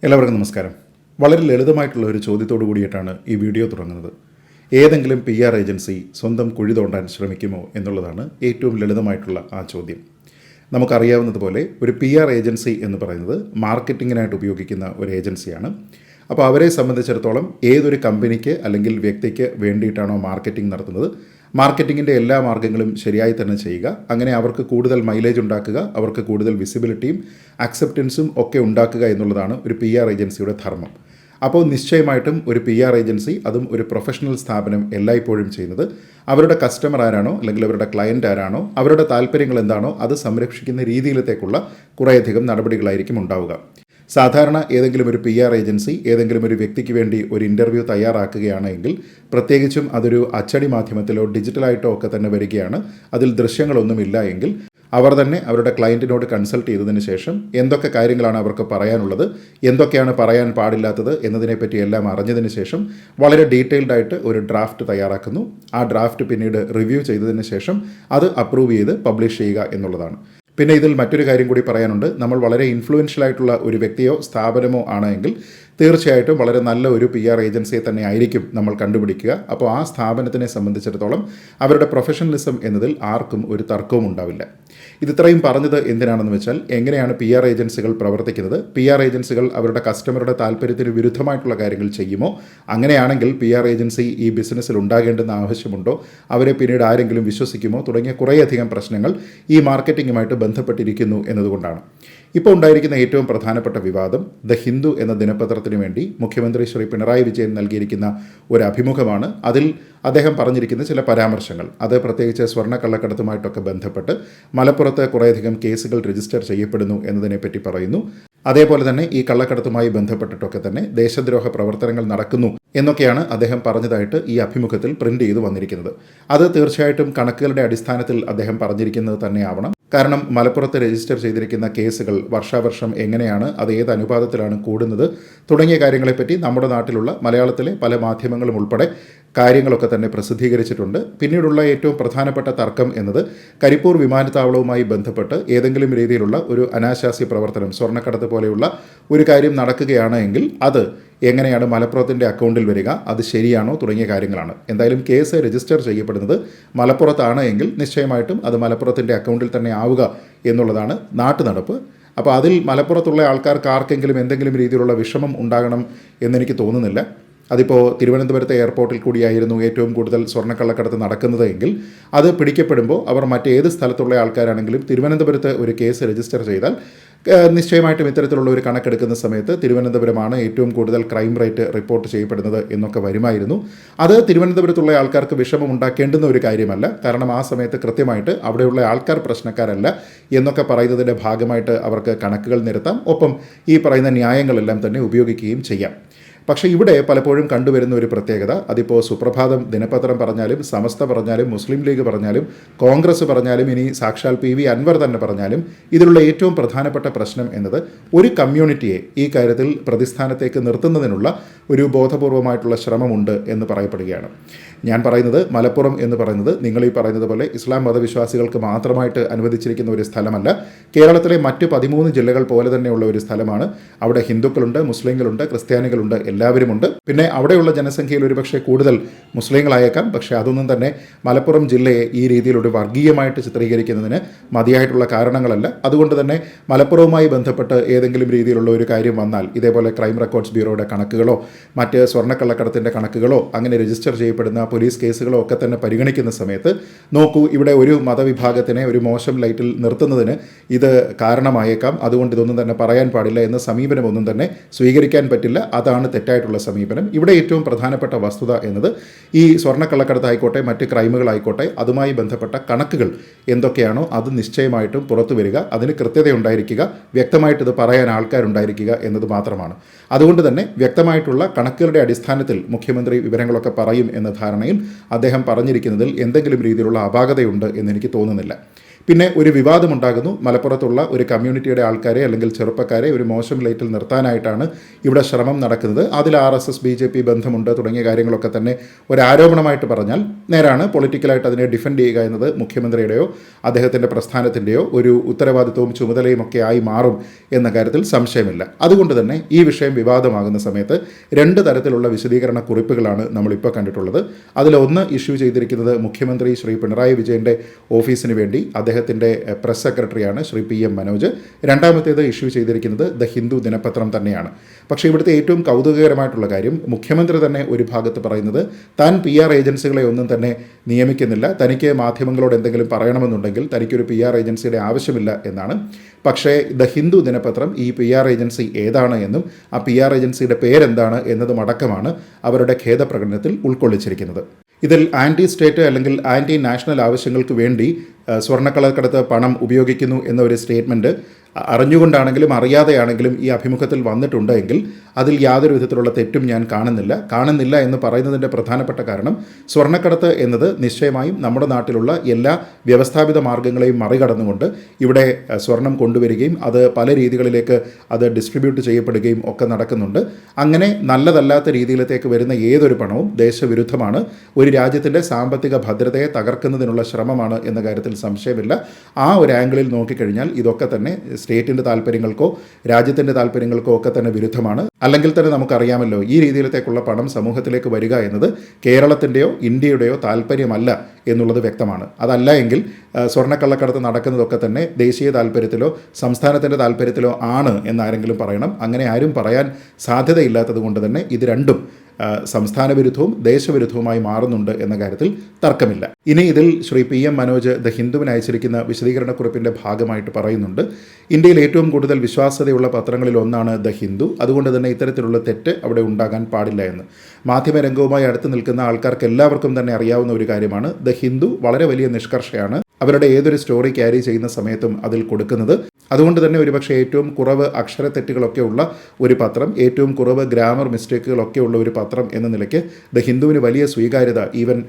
എല്ലാവർക്കും നമസ്കാരം. വളരെ ലളിതമായിട്ടുള്ള ഒരു ചോദ്യത്തോടു കൂടിയിട്ടാണ് ഈ വീഡിയോ തുടങ്ങുന്നത്. ഏതെങ്കിലും PR ഏജൻസി സ്വന്തം കുഴി തോണ്ടാൻ ശ്രമിക്കുമോ എന്നുള്ളതാണ് ഏറ്റവും ലളിതമായിട്ടുള്ള ആ ചോദ്യം. നമുക്കറിയാവുന്നതുപോലെ ഒരു PR ഏജൻസി എന്ന് പറയുന്നത് മാർക്കറ്റിങ്ങിനായിട്ട് ഉപയോഗിക്കുന്ന ഒരു ഏജൻസിയാണ്. അപ്പോൾ അവരെ സംബന്ധിച്ചിടത്തോളം ഏതൊരു കമ്പനിക്ക് അല്ലെങ്കിൽ വ്യക്തിക്ക് വേണ്ടിയിട്ടാണോ മാർക്കറ്റിംഗ് നടത്തുന്നത്, മാർക്കറ്റിങ്ങിൻ്റെ എല്ലാ മാർഗ്ഗങ്ങളും ശരിയായി തന്നെ ചെയ്യുക, അങ്ങനെ അവർക്ക് കൂടുതൽ മൈലേജ് ഉണ്ടാക്കുക, അവർക്ക് കൂടുതൽ വിസിബിലിറ്റിയും അക്സെപ്റ്റൻസും ഒക്കെ ഉണ്ടാക്കുക എന്നുള്ളതാണ് ഒരു PR ഏജൻസിയുടെ ധർമ്മം. അപ്പോൾ നിശ്ചയമായിട്ടും ഒരു PR ഏജൻസി, അതും ഒരു പ്രൊഫഷണൽ സ്ഥാപനം, എല്ലായ്പ്പോഴും ചെയ്യുന്നത് അവരുടെ കസ്റ്റമർ ആരാണോ അല്ലെങ്കിൽ അവരുടെ ക്ലയൻറ്റ് ആരാണോ, അവരുടെ താല്പര്യങ്ങൾ എന്താണോ അത് സംരക്ഷിക്കുന്ന രീതിയിലത്തേക്കുള്ള കുറേയധികം നടപടികളായിരിക്കും ഉണ്ടാവുക. സാധാരണ ഏതെങ്കിലും ഒരു PR ഏജൻസി ഏതെങ്കിലും ഒരു വ്യക്തിക്ക് വേണ്ടി ഒരു ഇൻ്റർവ്യൂ തയ്യാറാക്കുകയാണെങ്കിൽ, പ്രത്യേകിച്ചും അതൊരു അച്ചടി മാധ്യമത്തിലോ ഡിജിറ്റലായിട്ടോ ഒക്കെ തന്നെ വരികയാണ്, അതിൽ ദൃശ്യങ്ങളൊന്നുമില്ല എങ്കിൽ അവർ തന്നെ അവരുടെ ക്ലയൻറ്റിനോട് കൺസൾട്ട് ചെയ്തതിന് ശേഷം എന്തൊക്കെ കാര്യങ്ങളാണ് അവർക്ക് പറയാനുള്ളത്, എന്തൊക്കെയാണ് പറയാൻ പാടില്ലാത്തത് എന്നതിനെപ്പറ്റി എല്ലാം അറിഞ്ഞതിന് ശേഷം വളരെ ഡീറ്റെയിൽഡായിട്ട് ഒരു ഡ്രാഫ്റ്റ് തയ്യാറാക്കുന്നു. ആ ഡ്രാഫ്റ്റ് പിന്നീട് റിവ്യൂ ചെയ്തതിന് ശേഷം അത് അപ്രൂവ് ചെയ്ത് പബ്ലിഷ് ചെയ്യുക എന്നുള്ളതാണ്. പിന്നെ ഇതിൽ മറ്റൊരു കാര്യം കൂടി പറയാനുണ്ട്. നമ്മൾ വളരെ ഇൻഫ്ലുവൻഷ്യൽ ആയിട്ടുള്ള ഒരു വ്യക്തിയോ സ്ഥാപനമോ ആണെങ്കിൽ തീർച്ചയായിട്ടും വളരെ നല്ല ഒരു PR ഏജൻസിയെ തന്നെ ആയിരിക്കും നമ്മൾ കണ്ടുപിടിക്കുക. അപ്പോൾ ആ സ്ഥാപനത്തിനെ സംബന്ധിച്ചിടത്തോളം അവരുടെ പ്രൊഫഷണലിസം എന്നതിൽ ആർക്കും ഒരു തർക്കവും ഉണ്ടാവില്ല. ഇതിത്രയും പറഞ്ഞത് എന്തിനാണെന്ന് വെച്ചാൽ, എങ്ങനെയാണ് PR ഏജൻസികൾ പ്രവർത്തിക്കുന്നത്, PR ഏജൻസികൾ അവരുടെ കസ്റ്റമറുടെ താല്പര്യത്തിന് വിരുദ്ധമായിട്ടുള്ള കാര്യങ്ങൾ ചെയ്യുമോ, അങ്ങനെയാണെങ്കിൽ PR ഏജൻസി ഈ ബിസിനസ്സിൽ ഉണ്ടാകേണ്ടുന്ന ആവശ്യമുണ്ടോ, അവരെ പിന്നീട് ആരെങ്കിലും വിശ്വസിക്കുമോ, തുടങ്ങിയ കുറേയധികം പ്രശ്നങ്ങൾ ഈ മാർക്കറ്റിങ്ങുമായിട്ട് ബന്ധപ്പെട്ടിരിക്കുന്നു എന്നതുകൊണ്ടാണ്. ഇപ്പോൾ ഉണ്ടായിരിക്കുന്ന ഏറ്റവും പ്രധാനപ്പെട്ട വിവാദം ദ ഹിന്ദു എന്ന ദിനപത്രത്തിന് വേണ്ടി മുഖ്യമന്ത്രി ശ്രീ പിണറായി വിജയൻ നൽകിയിരിക്കുന്ന ഒരു അഭിമുഖമാണ്. അതിൽ അദ്ദേഹം പറഞ്ഞിരിക്കുന്ന ചില പരാമർശങ്ങൾ, അത് പ്രത്യേകിച്ച് സ്വർണ്ണക്കള്ളക്കടത്തുമായിട്ടൊക്കെ ബന്ധപ്പെട്ട് മലപ്പുറത്ത് കുറേയധികം കേസുകൾ രജിസ്റ്റർ ചെയ്യപ്പെടുന്നു എന്നതിനെപ്പറ്റി പറയുന്നു. അതേപോലെ തന്നെ ഈ കള്ളക്കടത്തുമായി ബന്ധപ്പെട്ടിട്ടൊക്കെ തന്നെ ദേശദ്രോഹ പ്രവർത്തനങ്ങൾ നടക്കുന്നു എന്നൊക്കെയാണ് അദ്ദേഹം പറഞ്ഞതായിട്ട് ഈ അഭിമുഖത്തിൽ പ്രിന്റ് ചെയ്തു വന്നിരിക്കുന്നത്. അത് തീർച്ചയായിട്ടും കണക്കുകളുടെ അടിസ്ഥാനത്തിൽ അദ്ദേഹം പറഞ്ഞിരിക്കുന്നത് തന്നെയാവണം. കാരണം മലപ്പുറത്ത് രജിസ്റ്റർ ചെയ്തിരിക്കുന്ന കേസുകൾ വർഷാവർഷം എങ്ങനെയാണ്, അത് ഏത് അനുപാതത്തിലാണ് കൂടുന്നത് തുടങ്ങിയ കാര്യങ്ങളെപ്പറ്റി നമ്മുടെ നാട്ടിലുള്ള മലയാളത്തിലെ പല മാധ്യമങ്ങളും ഉൾപ്പെടെ കാര്യങ്ങളൊക്കെ തന്നെ പ്രസിദ്ധീകരിച്ചിട്ടുണ്ട്. പിന്നീടുള്ള ഏറ്റവും പ്രധാനപ്പെട്ട തർക്കം എന്നത് കരിപ്പൂർ വിമാനത്താവളവുമായി ബന്ധപ്പെട്ട് ഏതെങ്കിലും രീതിയിലുള്ള ഒരു അനാശാസ്യ പ്രവർത്തനം, സ്വർണ്ണക്കടത്ത് പോലെയുള്ള ഒരു കാര്യം നടക്കുകയാണ് എങ്കിൽ അത് എങ്ങനെയാണ് മലപ്പുറത്തിൻ്റെ അക്കൗണ്ടിൽ വരിക, അത് ശരിയാണോ തുടങ്ങിയ കാര്യങ്ങളാണ്. എന്തായാലും കേസ് രജിസ്റ്റർ ചെയ്യപ്പെടുന്നത് മലപ്പുറത്താണ് എങ്കിൽ നിശ്ചയമായിട്ടും അത് മലപ്പുറത്തിൻ്റെ അക്കൗണ്ടിൽ തന്നെ ആവുക എന്നുള്ളതാണ് നാട്ടുനടപ്പ്. അപ്പോൾ അതിൽ മലപ്പുറത്തുള്ള ആൾക്കാർക്ക് ആർക്കെങ്കിലും എന്തെങ്കിലും രീതിയിലുള്ള വിഷമം ഉണ്ടാകണം എന്നെനിക്ക് തോന്നുന്നില്ല. അതിപ്പോൾ തിരുവനന്തപുരത്തെ എയർപോർട്ടിൽ കൂടിയായിരുന്നു ഏറ്റവും കൂടുതൽ സ്വർണ്ണക്കള്ളക്കടത്ത് നടക്കുന്നത് എങ്കിൽ അത് പിടിക്കപ്പെടുമ്പോൾ അവർ മറ്റേത് സ്ഥലത്തുള്ള ആൾക്കാരാണെങ്കിലും തിരുവനന്തപുരത്ത് ഒരു കേസ് രജിസ്റ്റർ ചെയ്താൽ നിശ്ചയമായിട്ടും ഇത്തരത്തിലുള്ള ഒരു കണക്കെടുക്കുന്ന സമയത്ത് തിരുവനന്തപുരമാണ് ഏറ്റവും കൂടുതൽ ക്രൈം റേറ്റ് റിപ്പോർട്ട് ചെയ്യപ്പെടുന്നത് എന്നൊക്കെ വരുമായിരുന്നു. അത് തിരുവനന്തപുരത്തുള്ള ആൾക്കാർക്ക് വിഷമം ഉണ്ടാക്കേണ്ടുന്ന ഒരു കാര്യമല്ല. കാരണം ആ സമയത്ത് കൃത്യമായിട്ട് അവിടെയുള്ള ആൾക്കാർ പ്രശ്നക്കാരല്ല എന്നൊക്കെ പറയുന്നതിൻ്റെ ഭാഗമായിട്ട് അവർക്ക് കണക്കുകൾ നിരത്താം, ഒപ്പം ഈ പറയുന്ന ന്യായങ്ങളെല്ലാം തന്നെ ഉപയോഗിക്കുകയും ചെയ്യാം. പക്ഷേ ഇവിടെ പലപ്പോഴും കണ്ടുവരുന്ന ഒരു പ്രത്യേകത, അതിപ്പോൾ സുപ്രഭാതം ദിനപത്രം പറഞ്ഞാലും സമസ്ത പറഞ്ഞാലും മുസ്ലിം ലീഗ് പറഞ്ഞാലും കോൺഗ്രസ് പറഞ്ഞാലും ഇനി സാക്ഷാൽ PV അൻവർ തന്നെ പറഞ്ഞാലും, ഇതിലുള്ള ഏറ്റവും പ്രധാനപ്പെട്ട പ്രശ്നം എന്നത് ഒരു കമ്മ്യൂണിറ്റിയെ ഈ കാര്യത്തിൽ പ്രതിസ്ഥാനത്തേക്ക് നിർത്തുന്നതിനുള്ള ഒരു ബോധപൂർവമായിട്ടുള്ള ശ്രമമുണ്ട് എന്ന് പറയപ്പെടുകയാണ്. ഞാൻ പറയുന്നത് മലപ്പുറം എന്ന് പറയുന്നത് നിങ്ങൾ ഈ പറയുന്നത് പോലെ ഇസ്ലാം മതവിശ്വാസികൾക്ക് മാത്രമായിട്ട് അനുവദിച്ചിരിക്കുന്ന ഒരു സ്ഥലമല്ല. കേരളത്തിലെ മറ്റ് 13 ജില്ലകൾ പോലെ തന്നെയുള്ള ഒരു സ്ഥലമാണ്. അവിടെ ഹിന്ദുക്കളുണ്ട്, മുസ്ലിങ്ങളുണ്ട്, ക്രിസ്ത്യാനികളുണ്ട്, എല്ലാവരുമുണ്ട്. പിന്നെ അവിടെയുള്ള ജനസംഖ്യയിൽ ഒരുപക്ഷെ കൂടുതൽ മുസ്ലിങ്ങളായേക്കാം. പക്ഷേ അതൊന്നും തന്നെ മലപ്പുറം ജില്ലയെ ഈ രീതിയിലൊരു വർഗീയമായിട്ട് ചിത്രീകരിക്കുന്നതിന് മതിയായിട്ടുള്ള കാരണങ്ങളല്ല. അതുകൊണ്ട് തന്നെ മലപ്പുറവുമായി ബന്ധപ്പെട്ട് ഏതെങ്കിലും രീതിയിലുള്ള ഒരു കാര്യം വന്നാൽ, ഇതേപോലെ ക്രൈം റെക്കോർഡ്സ് ബ്യൂറോയുടെ കണക്കുകളോ മറ്റ് സ്വർണ്ണക്കള്ളക്കടത്തിൻ്റെ കണക്കുകളോ അങ്ങനെ രജിസ്റ്റർ ചെയ്യപ്പെടുന്ന പോലീസ് കേസുകളോ ഒക്കെ തന്നെ പരിഗണിക്കുന്ന സമയത്ത് നോക്കൂ, ഇവിടെ ഒരു മതവിഭാഗത്തിനെ ഒരു മോശം ലൈറ്റിൽ നിർത്തുന്നതിന് ഇത് കാരണമായേക്കാം, അതുകൊണ്ട് ഇതൊന്നും തന്നെ പറയാൻ പാടില്ല എന്ന സമീപനമൊന്നും തന്നെ സ്വീകരിക്കാൻ പറ്റില്ല. അതാണ് തെറ്റായിട്ടുള്ള സമീപനം. ഇവിടെ ഏറ്റവും പ്രധാനപ്പെട്ട വസ്തുത എന്നത് ഈ സ്വർണ്ണക്കള്ളക്കടത്തായിക്കോട്ടെ മറ്റ് ക്രൈമുകളായിക്കോട്ടെ അതുമായി ബന്ധപ്പെട്ട കണക്കുകൾ എന്തൊക്കെയാണോ അത് നിശ്ചയമായിട്ടും പുറത്തു വരിക, അതിന് കൃത്യതയുണ്ടായിരിക്കുക, വ്യക്തമായിട്ട് ഇത് പറയാൻ ആൾക്കാരുണ്ടായിരിക്കുക എന്നത് മാത്രമാണ്. അതുകൊണ്ട് തന്നെ വ്യക്തമായിട്ടുള്ള കണക്കുകളുടെ അടിസ്ഥാനത്തിൽ മുഖ്യമന്ത്രി വിവരങ്ങളൊക്കെ പറയും എന്ന ധാരണയിൽ അദ്ദേഹം പറഞ്ഞിരിക്കുന്നതിൽ എന്തെങ്കിലും രീതിയിലുള്ള അപാകതയുണ്ട് എന്നെനിക്ക് തോന്നുന്നില്ല. പിന്നെ ഒരു വിവാദമുണ്ടാകുന്നു. മലപ്പുറത്തുള്ള ഒരു കമ്മ്യൂണിറ്റിയുടെ ആൾക്കാരെ അല്ലെങ്കിൽ ചെറുപ്പക്കാരെ ഒരു മോശം ലൈറ്റിൽ നിർത്താനായിട്ടാണ് ഇവിടെ ശ്രമം നടക്കുന്നത്, അതിൽ RSS BJP ബന്ധമുണ്ട് തുടങ്ങിയ കാര്യങ്ങളൊക്കെ തന്നെ ഒരു ആരോപണമായിട്ട് പറഞ്ഞാൽ നേരാണ്. പൊളിറ്റിക്കലായിട്ട് അതിനെ ഡിഫെൻഡ് ചെയ്യുക എന്നത് മുഖ്യമന്ത്രിയുടെയോ അദ്ദേഹത്തിൻ്റെ പ്രസ്ഥാനത്തിൻ്റെയോ ഒരു ഉത്തരവാദിത്വവും ചുമതലയും ഒക്കെ ആയി മാറും എന്ന കാര്യത്തിൽ സംശയമില്ല. അതുകൊണ്ട് തന്നെ ഈ വിഷയം വിവാദമാകുന്ന സമയത്ത് രണ്ട് തരത്തിലുള്ള വിശദീകരണ കുറിപ്പുകളാണ് നമ്മളിപ്പോൾ കണ്ടിട്ടുള്ളത്. അതിലൊന്ന് ഇഷ്യൂ ചെയ്തിരിക്കുന്നത് മുഖ്യമന്ത്രി ശ്രീ പിണറായി വിജയൻ്റെ ഓഫീസിന് വേണ്ടി അദ്ദേഹത്തിൻ്റെ പ്രസ് സെക്രട്ടറിയാണ് ശ്രീ PM മനോജ്. രണ്ടാമത്തേത് ഇഷ്യൂ ചെയ്തിരിക്കുന്നത് ദ ഹിന്ദു ദിനപത്രം തന്നെയാണ്. പക്ഷേ ഇവിടുത്തെ ഏറ്റവും കൗതുകകരമായിട്ടുള്ള കാര്യം, മുഖ്യമന്ത്രി തന്നെ ഒരു ഭാഗത്ത് പറയുന്നത് താൻ PR ഏജൻസികളെ ഒന്നും തന്നെ നിയമിക്കുന്നില്ല, തനിക്ക് മാധ്യമങ്ങളോട് എന്തെങ്കിലും പറയണമെന്നുണ്ടെങ്കിൽ തനിക്കൊരു PR ഏജൻസിയുടെ ആവശ്യമില്ല എന്നാണ്. പക്ഷേ ദ ഹിന്ദു ദിനപത്രം ഈ PR ഏജൻസി ഏതാണ് എന്നും ആ PR ഏജൻസിയുടെ പേരെന്താണ് എന്നതുമടക്കമാണ് അവരുടെ ഖേദപ്രകടനത്തിൽ ഉൾക്കൊള്ളിച്ചിരിക്കുന്നത്. ഇതിൽ ആൻറ്റി സ്റ്റേറ്റ് അല്ലെങ്കിൽ ആൻറ്റി നാഷണൽ ആവശ്യങ്ങൾക്ക് വേണ്ടി സ്വർണ്ണക്കള്ളക്കടത്ത് പണം ഉപയോഗിക്കുന്നു എന്ന ഒരു സ്റ്റേറ്റ്മെൻറ്റ് അറിഞ്ഞുകൊണ്ടാണെങ്കിലും അറിയാതെയാണെങ്കിലും ഈ അഭിമുഖത്തിൽ വന്നിട്ടുണ്ടെങ്കിൽ അതിൽ യാതൊരു വിധത്തിലുള്ള തെറ്റും ഞാൻ കാണുന്നില്ല എന്ന് പറയുന്നതിൻ്റെ പ്രധാനപ്പെട്ട കാരണം, സ്വർണ്ണക്കടത്ത് എന്നത് നിശ്ചയമായും നമ്മുടെ നാട്ടിലുള്ള എല്ലാ വ്യവസ്ഥാപിത മാർഗ്ഗങ്ങളെയും മറികടന്നുകൊണ്ട് ഇവിടെ സ്വർണം കൊണ്ടുവരികയും അത് പല രീതികളിലേക്ക് അത് ഡിസ്ട്രിബ്യൂട്ട് ചെയ്യപ്പെടുകയും ഒക്കെ നടക്കുന്നുണ്ട്. അങ്ങനെ നല്ലതല്ലാത്ത രീതിയിലേക്ക് വരുന്ന ഏതൊരു പണവും ദേശവിരുദ്ധമാണ്, ഒരു രാജ്യത്തിൻ്റെ സാമ്പത്തിക ഭദ്രതയെ തകർക്കുന്നതിനുള്ള ശ്രമമാണ് എന്ന കാര്യത്തിൽ സംശയമില്ല. ആ ഒരു ആംഗിളിൽ നോക്കിക്കഴിഞ്ഞാൽ ഇതൊക്കെ തന്നെ സ്റ്റേറ്റിൻ്റെ താല്പര്യങ്ങൾക്കോ രാജ്യത്തിൻ്റെ താല്പര്യങ്ങൾക്കോ ഒക്കെ തന്നെ വിരുദ്ധമാണ്. അല്ലെങ്കിൽ തന്നെ നമുക്കറിയാമല്ലോ, ഈ രീതിയിലേക്കുള്ള പണം സമൂഹത്തിലേക്ക് വരിക എന്നത് കേരളത്തിൻ്റെയോ ഇന്ത്യയുടെയോ താല്പര്യമല്ല എന്നുള്ളത് വ്യക്തമാണ്. അതല്ല എങ്കിൽ സ്വർണ്ണക്കള്ളക്കടത്ത് നടക്കുന്നതൊക്കെ തന്നെ ദേശീയ താല്പര്യത്തിലോ സംസ്ഥാനത്തിൻ്റെ താല്പര്യത്തിലോ ആണ് എന്നാരെങ്കിലും പറയണം. അങ്ങനെ ആരും പറയാൻ സാധ്യതയില്ലാത്തത് കൊണ്ട് തന്നെ ഇത് രണ്ടും സംസ്ഥാന വിരുദ്ധവും ദേശവിരുദ്ധവുമായി മാറുന്നുണ്ട് എന്ന കാര്യത്തിൽ തർക്കമില്ല. ഇനി ഇതിൽ ശ്രീ PM മനോജ് ദ ഹിന്ദുവിന് അയച്ചിരിക്കുന്ന വിശദീകരണക്കുറിപ്പിൻ്റെ ഭാഗമായിട്ട് പറയുന്നുണ്ട്, ഇന്ത്യയിൽ ഏറ്റവും കൂടുതൽ വിശ്വാസ്യതയുള്ള പത്രങ്ങളിൽ ഒന്നാണ് ദ ഹിന്ദു, അതുകൊണ്ട് തന്നെ ഇത്തരത്തിലുള്ള തെറ്റ് അവിടെ ഉണ്ടാകാൻ പാടില്ല എന്ന്. മാധ്യമരംഗവുമായി അടുത്ത് നിൽക്കുന്ന ആൾക്കാർക്ക് എല്ലാവർക്കും തന്നെ അറിയാവുന്ന ഒരു കാര്യമാണ്, ദ ഹിന്ദു വളരെ വലിയ നിഷ്കർഷയാണ് അവരുടെ ഏതൊരു സ്റ്റോറി ക്യാരി ചെയ്യുന്ന സമയത്തും അതിൽ കൊടുക്കുന്നത്. അതുകൊണ്ട് തന്നെ ഒരുപക്ഷെ ഏറ്റവും കുറവ് അക്ഷരത്തെറ്റുകളൊക്കെ ഉള്ള ഒരു പത്രം, ഏറ്റവും കുറവ് ഗ്രാമർ മിസ്റ്റേക്കുകളൊക്കെ ഉള്ള ഒരു പത്രം എന്ന നിലയ്ക്ക് ദ ഹിന്ദുവിന് വലിയ സ്വീകാര്യത ഈവൻ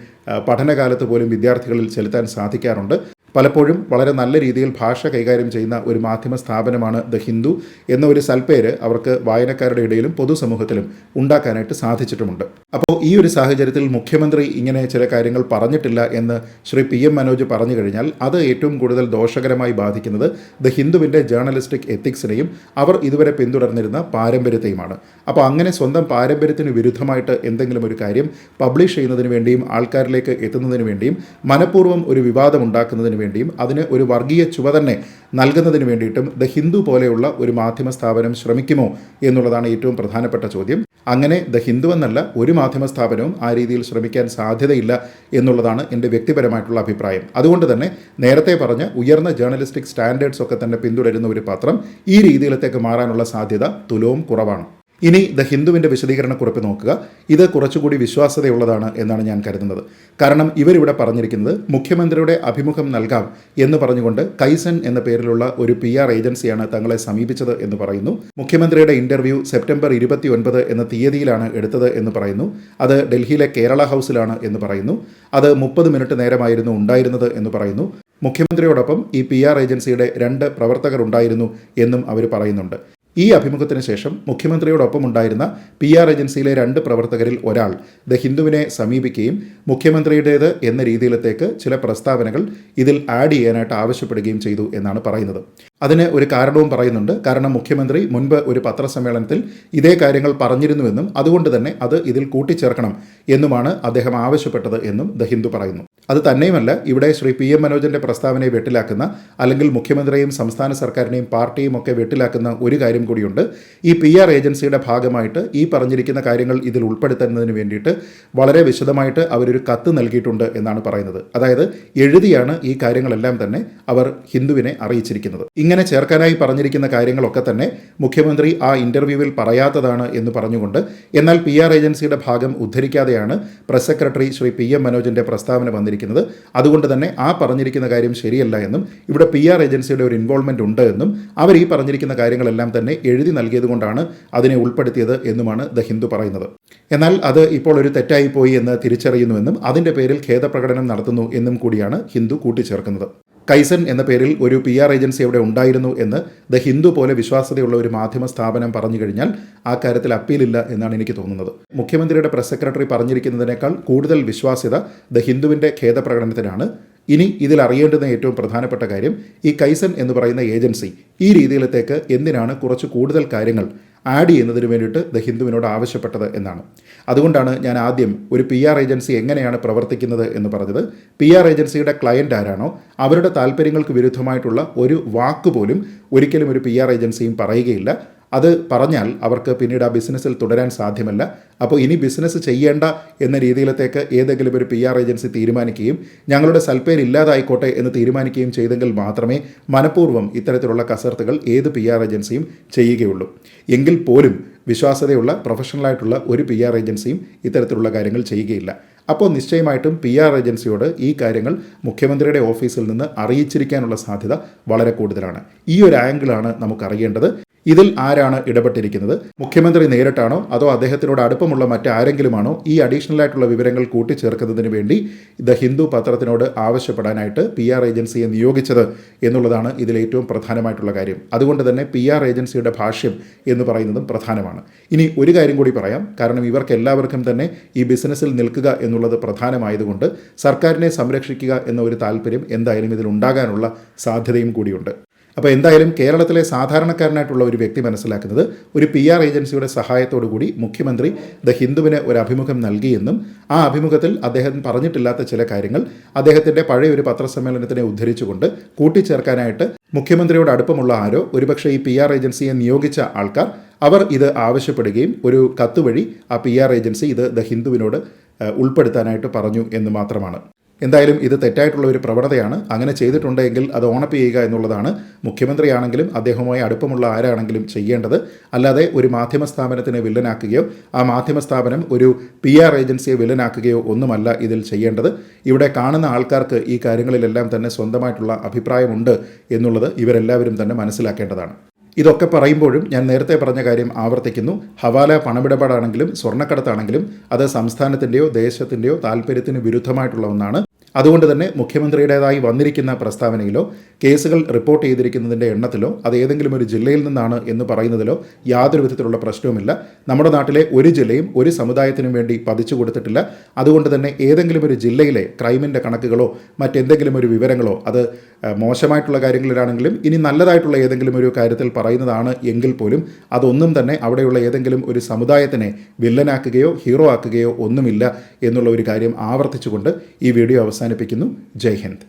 പഠനകാലത്ത് പോലും വിദ്യാർത്ഥികളിൽ ചെലുത്താൻ സാധിക്കാറുണ്ട്. പലപ്പോഴും വളരെ നല്ല രീതിയിൽ ഭാഷ കൈകാര്യം ചെയ്യുന്ന ഒരു മാധ്യമ സ്ഥാപനമാണ് ദ ഹിന്ദു എന്ന ഒരു സൽപ്പേര് അവർക്ക് വായനക്കാരുടെ ഇടയിലും പൊതുസമൂഹത്തിലും ഉണ്ടാക്കാനായിട്ട് സാധിച്ചിട്ടുമുണ്ട്. അപ്പോൾ ഈ ഒരു സാഹചര്യത്തിൽ മുഖ്യമന്ത്രി ഇങ്ങനെ ചില കാര്യങ്ങൾ പറഞ്ഞിട്ടില്ല എന്ന് ശ്രീ PM മനോജ് പറഞ്ഞു കഴിഞ്ഞാൽ അത് ഏറ്റവും കൂടുതൽ ദോഷകരമായി ബാധിക്കുന്നത് ദ ഹിന്ദുവിൻ്റെ ജേർണലിസ്റ്റിക് എത്തിക്സിനെയും അവർ ഇതുവരെ പിന്തുടർന്നിരുന്ന പാരമ്പര്യത്തെയുമാണ്. അപ്പോൾ അങ്ങനെ സ്വന്തം പാരമ്പര്യത്തിന് വിരുദ്ധമായിട്ട് എന്തെങ്കിലും ഒരു കാര്യം പബ്ലിഷ് ചെയ്യുന്നതിന് വേണ്ടിയും ആൾക്കാരിലേക്ക് എത്തുന്നതിന് വേണ്ടിയും മനഃപൂർവ്വം ഒരു വിവാദം ഉണ്ടാക്കുന്നതിന് വേണ്ടിയും അതിന് ഒരു വർഗീയ ചുവ തന്നെ നൽകുന്നതിന് വേണ്ടിയിട്ടും ദ ഹിന്ദു പോലെയുള്ള ഒരു മാധ്യമ സ്ഥാപനം ശ്രമിക്കുമോ എന്നുള്ളതാണ് ഏറ്റവും പ്രധാനപ്പെട്ട ചോദ്യം. അങ്ങനെ ദ ഹിന്ദു എന്നല്ല ഒരു മാധ്യമ സ്ഥാപനവും ആ രീതിയിൽ ശ്രമിക്കാൻ സാധ്യതയില്ല എന്നുള്ളതാണ് എൻ്റെ വ്യക്തിപരമായിട്ടുള്ള അഭിപ്രായം. അതുകൊണ്ട് തന്നെ നേരത്തെ പറഞ്ഞ ഉയർന്ന ജേർണലിസ്റ്റിക് സ്റ്റാൻഡേർഡ്സ് ഒക്കെ തന്നെ പിന്തുടരുന്ന ഒരു പത്രം ഈ രീതിയിലത്തേക്ക് മാറാനുള്ള സാധ്യത തുലവും കുറവാണ്. ഇനി ദ ഹിന്ദുവിൻ്റെ വിശദീകരണക്കുറിപ്പ് നോക്കുക. ഇത് കുറച്ചുകൂടി വിശ്വാസ്യതയുള്ളതാണ് എന്നാണ് ഞാൻ കരുതുന്നത്. കാരണം ഇവരിവിടെ പറഞ്ഞിരിക്കുന്നത് മുഖ്യമന്ത്രിയുടെ അഭിമുഖം നൽകാം എന്ന് പറഞ്ഞുകൊണ്ട് കൈസൻ എന്ന പേരിലുള്ള ഒരു PR ഏജൻസിയാണ് തങ്ങളെ സമീപിച്ചത് എന്ന് പറയുന്നു. മുഖ്യമന്ത്രിയുടെ ഇൻ്റർവ്യൂ സെപ്റ്റംബർ 29 എന്ന തീയതിയിലാണ് എടുത്തത് എന്ന് പറയുന്നു. അത് ഡൽഹിയിലെ കേരള ഹൗസിലാണ് എന്ന് പറയുന്നു. അത് 30 മിനിറ്റ് നേരമായിരുന്നു ഉണ്ടായിരുന്നത് എന്ന് പറയുന്നു. മുഖ്യമന്ത്രിയോടൊപ്പം ഈ PR ഏജൻസിയുടെ 2 പ്രവർത്തകർ ഉണ്ടായിരുന്നു എന്നും അവർ പറയുന്നുണ്ട്. ഈ അഭിമുഖത്തിന് ശേഷം മുഖ്യമന്ത്രിയോടൊപ്പം ഉണ്ടായിരുന്ന PR ഏജൻസിയിലെ 2 പ്രവർത്തകരിൽ ഒരാൾ ദ ഹിന്ദുവിനെ സമീപിക്കുകയും മുഖ്യമന്ത്രിയുടേത് എന്ന രീതിയിലത്തേക്ക് ചില പ്രസ്താവനകൾ ഇതിൽ ആഡ് ചെയ്യാനായിട്ട് ആവശ്യപ്പെടുകയും ചെയ്തു എന്നാണ് പറയുന്നത്. അതിന് ഒരു കാരണവും പറയുന്നുണ്ട്. കാരണം മുഖ്യമന്ത്രി മുൻപ് ഒരു പത്രസമ്മേളനത്തിൽ ഇതേ കാര്യങ്ങൾ പറഞ്ഞിരുന്നുവെന്നും അതുകൊണ്ട് തന്നെ അത് ഇതിൽ കൂട്ടിച്ചേർക്കണം എന്നുമാണ് അദ്ദേഹം ആവശ്യപ്പെട്ടത് എന്നും ദ ഹിന്ദു പറയുന്നു. അത് തന്നെയുമല്ല, ഇവിടെ ശ്രീ PM മനോജൻ്റെ പ്രസ്താവനയെ വെട്ടിലാക്കുന്ന അല്ലെങ്കിൽ മുഖ്യമന്ത്രിയെയും സംസ്ഥാന സർക്കാരിനെയും പാർട്ടിയും ഒക്കെ വെട്ടിലാക്കുന്ന ഒരു കാര്യം കൂടിയുണ്ട്. ഈ PR ഏജൻസിയുടെ ഭാഗമായിട്ട് ഈ പറഞ്ഞിരിക്കുന്ന കാര്യങ്ങൾ ഇതിൽ ഉൾപ്പെടുത്തുന്നതിന് വേണ്ടിയിട്ട് വളരെ വിശദമായിട്ട് അവരൊരു കത്ത് നൽകിയിട്ടുണ്ട് എന്നാണ് പറയുന്നത്. അതായത് എഴുതിയാണ് ഈ കാര്യങ്ങളെല്ലാം തന്നെ അവർ ഹിന്ദുവിനെ അറിയിച്ചിരിക്കുന്നത്. ഇങ്ങനെ ചേർക്കാനായി പറഞ്ഞിരിക്കുന്ന കാര്യങ്ങളൊക്കെ തന്നെ മുഖ്യമന്ത്രി ആ ഇൻ്റർവ്യൂവിൽ പറയാത്തതാണ് എന്ന് പറഞ്ഞുകൊണ്ട്, എന്നാൽ PR ഏജൻസിയുടെ ഭാഗം ഉദ്ധരിക്കാതെയാണ് പ്രസ് സെക്രട്ടറി ശ്രീ PM മനോജിൻ്റെ പ്രസ്താവന വന്നിരിക്കുന്നത്. അതുകൊണ്ട് തന്നെ ആ പറഞ്ഞിരിക്കുന്ന കാര്യം ശരിയല്ല എന്നും ഇവിടെ PR ഏജൻസിയുടെ ഒരു ഇൻവോൾവ്മെൻ്റ് ഉണ്ട് എന്നും അവർ ഈ പറഞ്ഞിരിക്കുന്ന കാര്യങ്ങളെല്ലാം തന്നെ എഴുതി നൽകിയതുകൊണ്ടാണ് അതിനെ ഉൾപ്പെടുത്തിയത് എന്നുമാണ് ദ ഹിന്ദു പറയുന്നത്. എന്നാൽ അത് ഇപ്പോൾ ഒരു തെറ്റായി പോയി എന്ന് തിരിച്ചറിയുന്നുവെന്നും അതിൻ്റെ പേരിൽ ഖേദപ്രകടനം നടത്തുന്നു എന്നും കൂടിയാണ് ഹിന്ദു കൂട്ടിച്ചേർക്കുന്നത്. കൈസൻ എന്ന പേരിൽ ഒരു PR ഏജൻസി അവിടെ ഉണ്ടായിരുന്നു എന്ന് ദ ഹിന്ദു പോലെ വിശ്വാസ്യതയുള്ള ഒരു മാധ്യമ സ്ഥാപനം പറഞ്ഞു കഴിഞ്ഞാൽ ആ കാര്യത്തിൽ അപ്പീലില്ല എന്നാണ് എനിക്ക് തോന്നുന്നത്. മുഖ്യമന്ത്രിയുടെ പ്രസ് സെക്രട്ടറി പറഞ്ഞിരിക്കുന്നതിനേക്കാൾ കൂടുതൽ വിശ്വാസ്യത ദ ഹിന്ദുവിൻ്റെ ഖേദപ്രകടനത്തിനാണ്. ഇനി ഇതിൽ അറിയേണ്ടുന്ന ഏറ്റവും പ്രധാനപ്പെട്ട കാര്യം, ഈ കൈസൻ എന്ന് പറയുന്ന ഏജൻസി ഈ രീതിയിലത്തേക്ക് എന്തിനാണ് കുറച്ച് കൂടുതൽ കാര്യങ്ങൾ ആഡ് ചെയ്യുന്നതിന് വേണ്ടിയിട്ട് ദ ഹിന്ദുവിനോട് ആവശ്യപ്പെട്ടത് എന്നാണ്. അതുകൊണ്ടാണ് ഞാൻ ആദ്യം ഒരു PR ഏജൻസി എങ്ങനെയാണ് പ്രവർത്തിക്കുന്നത് എന്ന് പറഞ്ഞത്. PR ഏജൻസിയുടെ ക്ലയൻറ്റ് ആരാണോ അവരുടെ താല്പര്യങ്ങൾക്ക് വിരുദ്ധമായിട്ടുള്ള ഒരു വാക്ക് പോലും ഒരിക്കലും ഒരു PR ഏജൻസിയും പറയുകയില്ല. അത് പറഞ്ഞാൽ അവർക്ക് പിന്നീട് ആ ബിസിനസ്സിൽ തുടരാൻ സാധ്യമല്ല. അപ്പോൾ ഇനി ബിസിനസ് ചെയ്യേണ്ട എന്ന രീതിയിലത്തേക്ക് ഏതെങ്കിലും ഒരു PR ഏജൻസി തീരുമാനിക്കുകയും ഞങ്ങളുടെ സൽപ്പേര് ഇല്ലാതായിക്കോട്ടെ എന്ന് തീരുമാനിക്കുകയും ചെയ്തെങ്കിൽ മാത്രമേ മനഃപൂർവ്വം ഇത്തരത്തിലുള്ള കസർത്തുകൾ ഏത് PR ഏജൻസിയും ചെയ്യുകയുള്ളൂ. എങ്കിൽ പോലും വിശ്വാസ്യതയുള്ള പ്രൊഫഷണലായിട്ടുള്ള ഒരു PR ഏജൻസിയും ഇത്തരത്തിലുള്ള കാര്യങ്ങൾ ചെയ്യുകയില്ല. അപ്പോൾ നിശ്ചയമായിട്ടും PR ഏജൻസിയോട് ഈ കാര്യങ്ങൾ മുഖ്യമന്ത്രിയുടെ ഓഫീസിൽ നിന്ന് അറിയിച്ചിരിക്കാനുള്ള സാധ്യത വളരെ കൂടുതലാണ്. ഈ ഒരു ആംഗിളാണ് നമുക്കറിയേണ്ടത്. ഇതിൽ ആരാണ് ഇടപെട്ടിരിക്കുന്നത്? മുഖ്യമന്ത്രി നേരിട്ടാണോ അതോ അദ്ദേഹത്തിനോട് അടുപ്പമുള്ള മറ്റാരെങ്കിലുമാണോ ഈ അഡീഷണൽ ആയിട്ടുള്ള വിവരങ്ങൾ കൂട്ടിച്ചേർക്കുന്നതിന് വേണ്ടി ദ ഹിന്ദു പത്രത്തിനോട് ആവശ്യപ്പെടാനായിട്ട് PR ഏജൻസിയെ നിയോഗിച്ചത് എന്നുള്ളതാണ് ഇതിൽ ഏറ്റവും പ്രധാനമായിട്ടുള്ള കാര്യം. അതുകൊണ്ട് തന്നെ PR ഏജൻസിയുടെ ഭാഷ്യം എന്ന് പറയുന്നതും പ്രധാനമാണ്. ഇനി ഒരു കാര്യം കൂടി പറയാം. കാരണം ഇവർക്ക് എല്ലാവർക്കും തന്നെ ഈ ബിസിനസ്സിൽ നിൽക്കുക എന്നുള്ളത് പ്രധാനമായതുകൊണ്ട് സർക്കാരിനെ സംരക്ഷിക്കുക എന്ന ഒരു താല്പര്യം എന്തായാലും ഇതിൽ ഉണ്ടാകാനുള്ള സാധ്യതയും കൂടിയുണ്ട്. അപ്പോൾ എന്തായാലും കേരളത്തിലെ സാധാരണക്കാരനായിട്ടുള്ള ഒരു വ്യക്തി മനസ്സിലാക്കുന്നത് ഒരു PR ഏജൻസിയുടെ സഹായത്തോടു കൂടി മുഖ്യമന്ത്രി ദ ഹിന്ദുവിന് ഒരു അഭിമുഖം നൽകിയെന്നും ആ അഭിമുഖത്തിൽ അദ്ദേഹം പറഞ്ഞിട്ടില്ലാത്ത ചില കാര്യങ്ങൾ അദ്ദേഹത്തിൻ്റെ പഴയ ഒരു പത്രസമ്മേളനത്തിനെ ഉദ്ധരിച്ചുകൊണ്ട് കൂട്ടിച്ചേർക്കാനായിട്ട് മുഖ്യമന്ത്രിയോട് അടുപ്പമുള്ള ആരോ, ഒരുപക്ഷെ ഈ PR ഏജൻസിയെ നിയോഗിച്ച ആൾക്കാർ, അവർ ഇത് ആവശ്യപ്പെടുകയും ഒരു കത്ത് വഴി ആ PR ഏജൻസി ഇത് ദ ഹിന്ദുവിനോട് ഉൾപ്പെടുത്താനായിട്ട് പറഞ്ഞു എന്ന് മാത്രമാണ്. എന്തായാലും ഇത് തെറ്റായിട്ടുള്ള ഒരു പ്രവണതയാണ്. അങ്ങനെ ചെയ്തിട്ടുണ്ടെങ്കിൽ അത് ഓണപ്പ് ചെയ്യുക എന്നുള്ളതാണ് മുഖ്യമന്ത്രിയാണെങ്കിലും അദ്ദേഹവുമായി അടുപ്പമുള്ള ആരാണെങ്കിലും ചെയ്യേണ്ടത്. അല്ലാതെ ഒരു മാധ്യമ സ്ഥാപനത്തിനെ വില്ലനാക്കുകയോ ആ മാധ്യമ സ്ഥാപനം ഒരു PR ഏജൻസിയെ വില്ലനാക്കുകയോ ഒന്നുമല്ല ഇതിൽ ചെയ്യേണ്ടത്. ഇവിടെ കാണുന്ന ആൾക്കാർക്ക് ഈ കാര്യങ്ങളിലെല്ലാം തന്നെ സ്വന്തമായിട്ടുള്ള അഭിപ്രായമുണ്ട് എന്നുള്ളത് ഇവരെല്ലാവരും തന്നെ മനസ്സിലാക്കേണ്ടതാണ്. ഇതൊക്കെ പറയുമ്പോഴും ഞാൻ നേരത്തെ പറഞ്ഞ കാര്യം ആവർത്തിക്കുന്നു. ഹവാല പണമിടപാടാണെങ്കിലും സ്വർണ്ണക്കടത്താണെങ്കിലും അത് സംസ്ഥാനത്തിൻ്റെയോ ദേശത്തിൻ്റെയോ താല്പര്യത്തിന് വിരുദ്ധമായിട്ടുള്ള ഒന്നാണ്. അതുകൊണ്ട് തന്നെ മുഖ്യമന്ത്രിയുടേതായി വന്നിരിക്കുന്ന പ്രസ്താവനയിലോ കേസുകൾ റിപ്പോർട്ട് ചെയ്തിരിക്കുന്നതിൻ്റെ എണ്ണത്തിലോ അത് ഏതെങ്കിലും ഒരു ജില്ലയിൽ നിന്നാണ് എന്ന് പറയുന്നതിലോ യാതൊരു വിധത്തിലുള്ള പ്രശ്നവുമില്ല. നമ്മുടെ നാട്ടിലെ ഒരു ജില്ലയും ഒരു സമുദായത്തിനും വേണ്ടി പതിച്ചു കൊടുത്തിട്ടില്ല. അതുകൊണ്ട് തന്നെ ഏതെങ്കിലും ഒരു ജില്ലയിലെ ക്രൈമിൻ്റെ കണക്കുകളോ മറ്റെന്തെങ്കിലും ഒരു വിവരങ്ങളോ അത് മോശമായിട്ടുള്ള കാര്യങ്ങളിലാണെങ്കിലും ഇനി നല്ലതായിട്ടുള്ള ഏതെങ്കിലും ഒരു കാര്യത്തിൽ പറയുന്നതാണ് എങ്കിൽ പോലും അതൊന്നും തന്നെ അവിടെയുള്ള ഏതെങ്കിലും ഒരു സമുദായത്തിനെ വില്ലനാക്കുകയോ ഹീറോ ആക്കുകയോ ഒന്നുമില്ല എന്നുള്ള ഒരു കാര്യം ആവർത്തിച്ചുകൊണ്ട് ഈ വീഡിയോ അവസാനിപ്പിക്കുന്നു. ജയ് ഹിന്ദ്.